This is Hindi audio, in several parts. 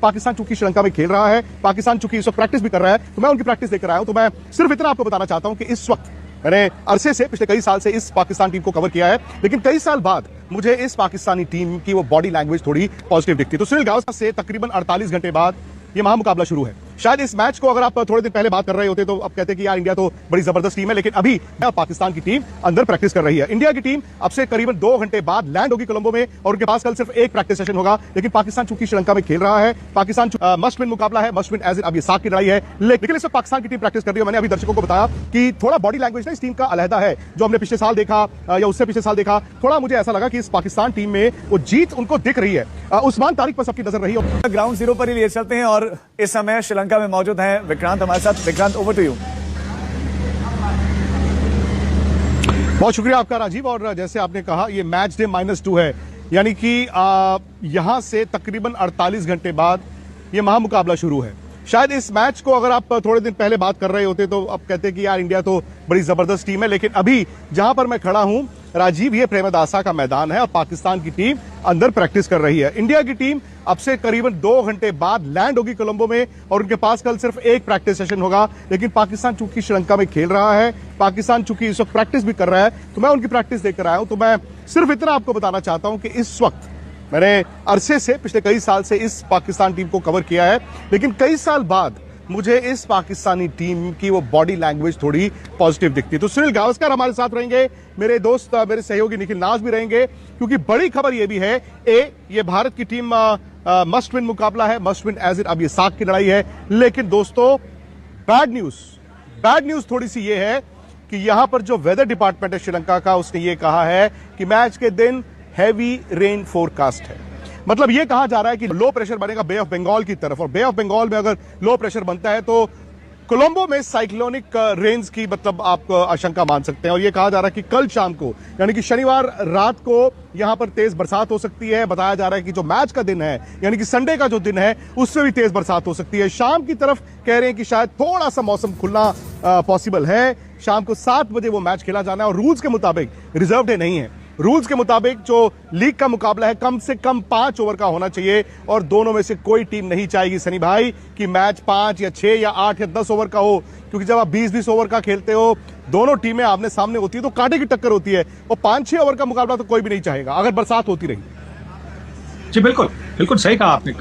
पाकिस्तान चूंकि श्रीलंका में खेल रहा है, पाकिस्तान चूंकि इस वक्त प्रैक्टिस भी कर रहा है, तो मैं उनकी प्रैक्टिस देख रहा हूं। तो मैं सिर्फ इतना आपको बताना चाहता हूं कि इस वक्त मैंने अरसे से पिछले कई साल से इस पाकिस्तान टीम को कवर किया है, लेकिन कई साल बाद मुझे इस पाकिस्तानी टीम की वो बॉडी लैंग्वेज थोड़ी पॉजिटिव दिखती है। तो सुनील गावस्कर से तकरीबन 48 घंटे बाद ये महामुकाबला शुरू है। शायद इस मैच को अगर आप थोड़े दिन पहले बात कर रहे होते तो अब कहते कि यार इंडिया तो बड़ी जबरदस्त टीम है, लेकिन अभी पाकिस्तान की टीम अंदर प्रैक्टिस कर रही है। इंडिया की टीम अब से करीबन 2 घंटे बाद लैंड होगी कोलंबो में और उनके पास कल सिर्फ एक प्रैक्टिस सेशन होगा। लेकिन पाकिस्तान चूंकि श्रीलंका में खेल रहा है, पाकिस्तान मस्ट विन मुकाबला है, मस्ट विन एज अब ये साख की लड़ाई है, लेकिन इस वक्त पाकिस्तान की टीम प्रैक्टिस कर रही है। मैंने अभी दर्शकों को बताया कि थोड़ा बॉडी लैंग्वेज ना इस टीम का अलहदा है, जो हमने पिछले साल देखा या उससे पिछले साल देखा। थोड़ा मुझे ऐसा लगा कि इस पाकिस्तान टीम में वो जीत उनको दिख रही है। उस्मान तारिक पर सबकी नजर रही है। ग्राउंड जीरो पर ही लिए चलते हैं और इस समय श्रीलंका में मौजूद हैं विक्रांत हमारे साथ। Vikrant, over to you. बहुत शुक्रिया आपका राजीव। और जैसे आपने कहा ये मैच डे -2 है, यानी कि यहां से तकरीबन 48 घंटे बाद ये महामुकाबला शुरू है। शायद इस मैच को अगर आप थोड़े दिन पहले बात कर रहे होते तो अब कहते कि यार इंडिया तो बड़ी जबरदस्त टीम है, लेकिन अभी जहां पर मैं खड़ा हूं राजीव, ये प्रेमदासा का मैदान है और पाकिस्तान की टीम अंदर प्रैक्टिस कर रही है। इंडिया की टीम अब से करीबन 2 घंटे बाद लैंड होगी कोलंबो में और उनके पास कल सिर्फ एक प्रैक्टिस सेशन होगा। लेकिन पाकिस्तान चूंकि श्रीलंका में खेल रहा है, पाकिस्तान चूंकि इस वक्त प्रैक्टिस भी कर रहा है, तो मैं उनकी प्रैक्टिस देख कर आया हूं। तो मैं सिर्फ इतना आपको बताना चाहता हूं कि इस वक्त मैंने अरसे से पिछले कई साल से इस पाकिस्तान टीम को कवर किया है, लेकिन कई साल बाद मुझे इस पाकिस्तानी टीम की वो बॉडी लैंग्वेज थोड़ी पॉजिटिव दिखती है। तो सुनील गावस्कर हमारे साथ रहेंगे, मेरे दोस्त मेरे सहयोगी निखिल नाज भी रहेंगे, क्योंकि बड़ी खबर ये भी है ये भारत की टीम मस्ट विन मुकाबला है, मस्ट विन एज इट अब ये साख की लड़ाई है। लेकिन दोस्तों बैड न्यूज थोड़ी सी ये है कि यहां पर जो वेदर डिपार्टमेंट है श्रीलंका का, उसने ये कहा है कि मैच के दिन हैवी रेन फोरकास्ट है। मतलब ये कहा जा रहा है कि लो प्रेशर बनेगा बे ऑफ बंगाल की तरफ, और बे ऑफ बंगाल में अगर लो प्रेशर बनता है तो कोलंबो में साइक्लोनिक रेंज की मतलब आप आशंका मान सकते हैं। और ये कहा जा रहा है कि कल शाम को यानी कि शनिवार रात को यहां पर तेज बरसात हो सकती है। बताया जा रहा है कि जो मैच का दिन है यानी कि संडे का जो दिन है उससे भी तेज बरसात हो सकती है। शाम की तरफ कह रहे हैं कि शायद थोड़ा सा मौसम खुलना पॉसिबल है। शाम को 7 बजे वो मैच खेला जाना है और रूल्स के मुताबिक रिजर्व डे नहीं है। रूल्स के मुताबिक जो लीग का मुकाबला है कम से कम 5 ओवर का होना चाहिए और दोनों में से कोई टीम नहीं चाहेगी सनी भाई कि मैच 5 या 6 या 8 या 10 ओवर का हो, क्योंकि जब आप 20-20 ओवर का खेलते हो, दोनों टीमें आमने सामने होती है तो कांटे की टक्कर होती है और 5-6 ओवर का मुकाबला तो कोई भी नहीं चाहेगा अगर बरसात होती रही। जी बिल्कुल सही कहा आपने।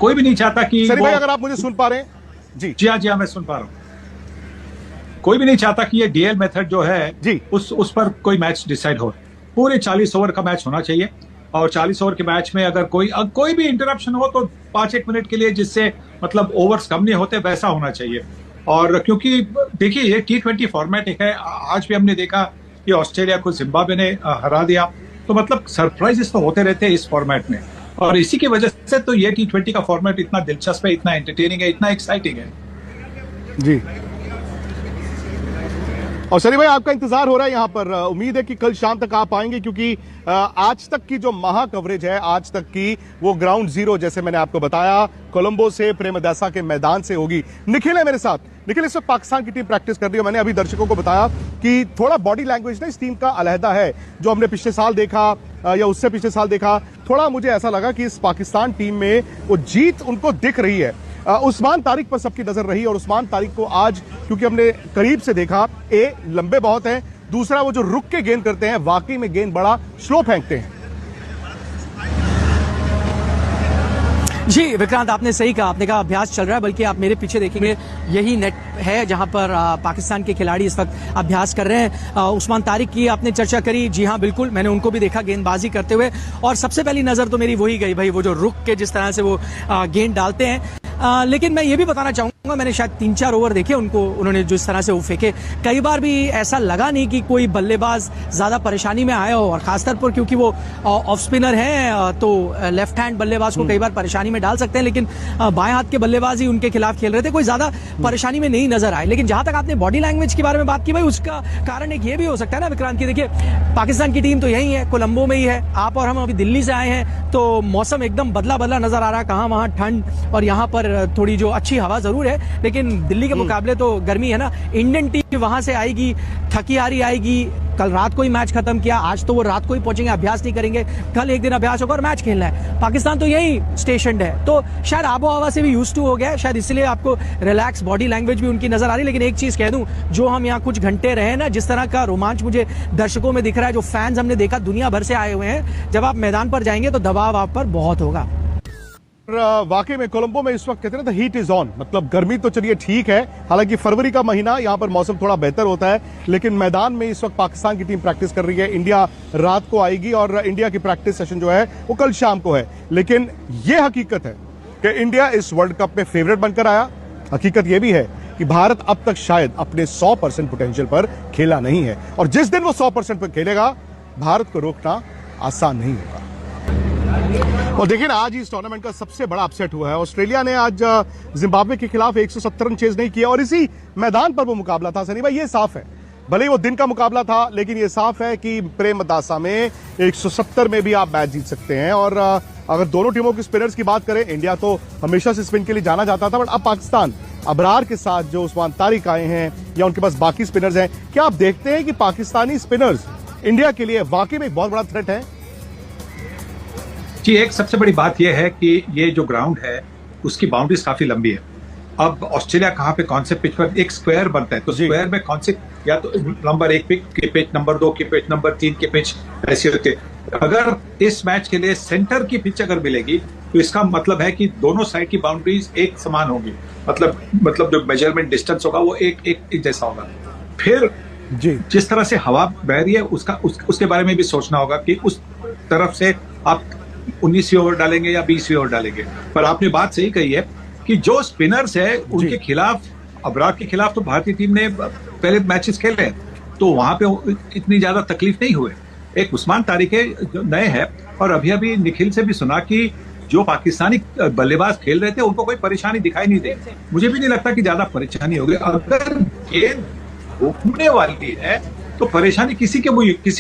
कोई भी नहीं चाहता कि सनी भाई अगर आप मुझे सुन पा रहे हैं। जी हाँ मैं सुन पा रहा हूं। कोई भी नहीं चाहता कि ये डीएल मेथड जो है जी उस पर कोई मैच डिसाइड हो। पूरे 40 ओवर का मैच होना चाहिए और 40 ओवर के मैच में अगर कोई भी इंटरप्शन हो तो 5-1 मिनट के लिए, जिससे मतलब ओवर्स कम नहीं होते, वैसा होना चाहिए। और क्योंकि देखिए ये T20 फॉर्मेट है, आज भी हमने देखा कि ऑस्ट्रेलिया को जिम्बाब्वे ने हरा दिया, तो मतलब सरप्राइजेस तो होते रहते हैं इस फॉर्मेट में। और इसी की वजह से तो ये T20 का फॉर्मेट इतना दिलचस्प है, इतना एंटरटेनिंग है, इतना एक्साइटिंग है। जी और सनी भाई आपका इंतजार हो रहा है यहां पर। उम्मीद है कि कल शाम तक आप आएंगे, क्योंकि आज तक की जो महा कवरेज है आज तक की वो ग्राउंड जीरो, जैसे मैंने आपको बताया, कोलंबो से प्रेमदासा के मैदान से होगी। निखिल है मेरे साथ। निखिल, इस वक्त पाकिस्तान की टीम प्रैक्टिस कर रही है। मैंने अभी दर्शकों को बताया कि थोड़ा बॉडी लैंग्वेज ना इस टीम का अलहदा है, जो हमने पिछले साल देखा या उससे पिछले साल देखा। थोड़ा मुझे ऐसा लगा कि इस पाकिस्तान टीम में वो जीत उनको दिख रही है। उस्मान तारिक पर सबकी नजर रही और उस्मान तारिक को आज क्योंकि हमने करीब से देखा, लंबे बहुत हैं, दूसरा वो जो रुक के गेंद करते हैं वाकई में गेंद बड़ा स्लो फेंकते हैं। जी विक्रांत, आपने सही कहा। आपने कहा अभ्यास चल रहा है, बल्कि आप मेरे पीछे देखेंगे यही नेट है जहां पर पाकिस्तान के खिलाड़ी इस वक्त अभ्यास कर रहे हैं। उस्मान तारिक की आपने चर्चा करी, जी हाँ बिल्कुल, मैंने उनको भी देखा गेंदबाजी करते हुए और सबसे पहली नजर तो मेरी वही गई भाई, वो जो रुक के जिस तरह से वो गेंद डालते हैं। लेकिन मैं ये भी बताना चाहूंगा, मैंने शायद 3-4 ओवर देखे उन्होंने जिस तरह से वो फेंके, कई बार भी ऐसा लगा नहीं कि कोई बल्लेबाज ज्यादा परेशानी में आया हो। और खासतौर पर क्योंकि वो ऑफ स्पिनर हैं तो लेफ्ट हैंड बल्लेबाज को कई बार परेशानी में डाल सकते हैं, लेकिन बाएं हाथ के बल्लेबाज ही उनके खिलाफ खेल रहे थे, कोई ज्यादा परेशानी में नहीं नजर आए। लेकिन जहां तक आपने बॉडी लैंग्वेज के बारे में बात की भाई, उसका कारण एक ये भी हो सकता है ना विक्रांत की, देखिए पाकिस्तान की टीम तो यही है, कोलंबो में ही है, आप और हम अभी दिल्ली से आए हैं, तो मौसम एकदम बदला बदला नजर आ रहा है, कहां वहां ठंड और यहाँ पर थोड़ी जो अच्छी हवा जरूर है। है, लेकिन दिल्ली के मुकाबले तो गर्मी है ना। इंडियन टीम वहां से आएगी, थकी हारी आएगी। कल रात को ही मैच खत्म किया, आज तो वो रात को ही पहुंचेंगे, अभ्यास नहीं करेंगे। कल एक दिन अभ्यास होगा और मैच खेलना है। पाकिस्तान तो यही स्टेशनड है, तो शायद आबो हवा से भी यूज्ड टू हो गया है, शायद इसलिए आपको रिलैक्स बॉडी लैंग्वेज भी उनकी नजर आ रही है। लेकिन एक चीज कह दूं, जो हम यहाँ कुछ घंटे रहे ना, जिस तरह का रोमांच मुझे दर्शकों में दिख रहा है, जो फैंस हमने देखा दुनिया भर से आए हुए हैं, जब आप मैदान पर जाएंगे तो दबाव आप पर बहुत होगा। वाकई में कोलंबो में इस वक्त कहते हैं ना, हीट इज ऑन। मतलब गर्मी तो चलिए ठीक है, हालांकि फरवरी का महीना यहां पर मौसम थोड़ा बेहतर होता है, लेकिन मैदान में इस वक्त पाकिस्तान की टीम प्रैक्टिस कर रही है। इंडिया रात को आएगी और इंडिया की प्रैक्टिस सेशन जो है वो कल शाम को है। लेकिन यह हकीकत है कि इंडिया इस वर्ल्ड कप में फेवरेट बनकर आया। हकीकत यह भी है कि भारत अब तक शायद अपने 100% पोटेंशियल पर खेला नहीं है, और जिस दिन वो 100% पर खेलेगा, भारत को रोकना आसान नहीं होगा। और देखिए ना, आज इस टूर्नामेंट का सबसे बड़ा अपसेट हुआ है। ऑस्ट्रेलिया ने आज जिम्बाब्वे के खिलाफ 170 रन चेज नहीं किया, और इसी मैदान पर वो मुकाबला था। सनी भाई, ये साफ है, भले ही वो दिन का मुकाबला था, लेकिन ये साफ है कि प्रेमदासा में 170 में भी आप मैच जीत सकते हैं। और अगर दोनों टीमों के स्पिनर्स की बात करें, इंडिया तो हमेशा से स्पिन के लिए जाना जाता था, बट अब पाकिस्तान अबरार के साथ जो उस्मान तारिक आए हैं या उनके पास बाकी स्पिनर्स हैं, क्या आप देखते हैं कि पाकिस्तानी स्पिनर्स इंडिया के लिए वाकई में एक बहुत बड़ा थ्रेट है? जी, एक सबसे बड़ी बात यह है कि ये जो ग्राउंड है उसकी बाउंड्रीज काफी लंबी है। अब ऑस्ट्रेलिया कहाँ पे कौन से पिच पर एक स्क्वायर बनता है, तो स्क्वायर में कौन से, या तो नंबर 1 के पिच, नंबर 2 के पिच, नंबर 3 के पिच, ऐसे होते। अगर इस मैच के लिए सेंटर की पिच अगर मिलेगी तो इसका मतलब है कि दोनों साइड की बाउंड्रीज एक समान होगी। मतलब जो मेजरमेंट डिस्टेंस होगा वो एक जैसा होगा। फिर जी, जिस तरह से हवा बह रही है उसके बारे में भी सोचना होगा कि उस तरफ से आप 19वीं ओवर डालेंगे या 20वीं ओवर डालेंगे। पर आपने बात सही कही है कि जो स्पिनर्स है उनके खिलाफ, अबरार के खिलाफ तो भारतीय टीम ने पहले मैचेस खेले, तो वहां पे इतनी ज्यादा तकलीफ नहीं हुए। एक उस्मान तारिक है जो नए हैं, और अभी निखिल से भी सुना कि जो पाकिस्तानी बल्लेबाज खेल रहे थे उनको कोई परेशानी दिखाई नहीं दी। मुझे भी नहीं लगता कि ज्यादा परेशानी होगी। अगर गेंद घूमने वाली है तो परेशानी किसी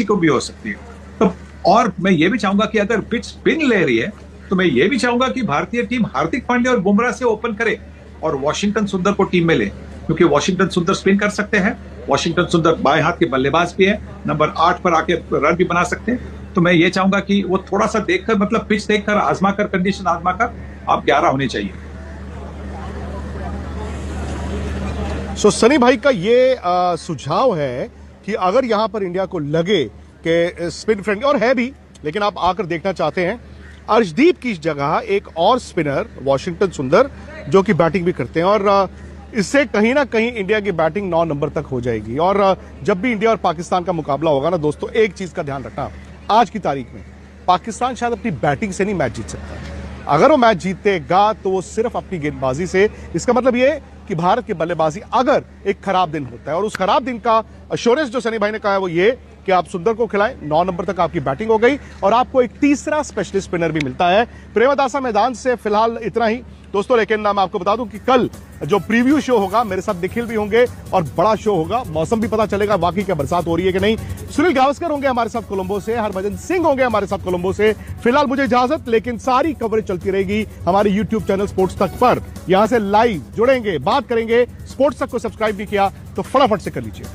को भी हो सकती है। तो और मैं ये भी चाहूंगा कि अगर पिच स्पिन ले रही है तो मैं ये भी चाहूंगा कि भारतीय टीम हार्दिक पांड्या और बुमराह से ओपन करे और वॉशिंगटन सुंदर को टीम में ले, क्योंकि वॉशिंगटन सुंदर स्पिन कर सकते हैं। वॉशिंगटन सुंदर बाएं हाथ के बल्लेबाज भी है, नंबर 8 पर आके रन भी बना सकते हैं। तो मैं ये चाहूंगा कि वो थोड़ा सा देखकर, मतलब पिच देखकर, आजमाकर, कंडीशन आजमाकर आप 11 होने चाहिए। सो सनी भाई का ये सुझाव है कि अगर यहां पर इंडिया को लगे कि स्पिन फ्रेंडली, और है भी, लेकिन आप आकर देखना चाहते हैं अर्शदीप की जगह एक और स्पिनर वॉशिंगटन सुंदर, जो कि बैटिंग भी करते हैं, और इससे कहीं ना कहीं इंडिया की बैटिंग 9 नंबर तक हो जाएगी। और जब भी इंडिया और पाकिस्तान का मुकाबला होगा ना दोस्तों, एक चीज का ध्यान रखना, आज की तारीख में पाकिस्तान शायद अपनी बैटिंग से नहीं मैच जीत सकता है। अगर वो मैच जीतेगा तो वो सिर्फ अपनी गेंदबाजी से। इसका मतलब ये कि भारत की बल्लेबाजी अगर एक खराब दिन होता है, और उस खराब दिन का अश्योरेंस जो सनी भाई ने कहा है वो ये कि आप सुंदर को खिलाएं, 9 नंबर तक आपकी बैटिंग हो गई और आपको एक तीसरा स्पेशलिस्ट स्पिनर भी मिलता है। प्रेमदासा मैदान से फिलहाल इतना ही दोस्तों, लेकिन मैं आपको बता दूं कि कल जो प्रीव्यू शो होगा, मेरे साथ निखिल भी होंगे और बड़ा शो होगा। मौसम भी पता चलेगा वाकई क्या बरसात हो रही है कि नहीं। सुनील गावस्कर होंगे हमारे साथ कोलंबो से, हरभजन सिंह होंगे हमारे साथ कोलंबो से। फिलहाल मुझे इजाजत, लेकिन सारी कवरेज चलती रहेगी हमारे यूट्यूब चैनल स्पोर्ट्स तक पर। यहां से लाइव जुड़ेंगे, बात करेंगे। स्पोर्ट्स तक को सब्सक्राइब नहीं किया तो फटाफट से कर लीजिए।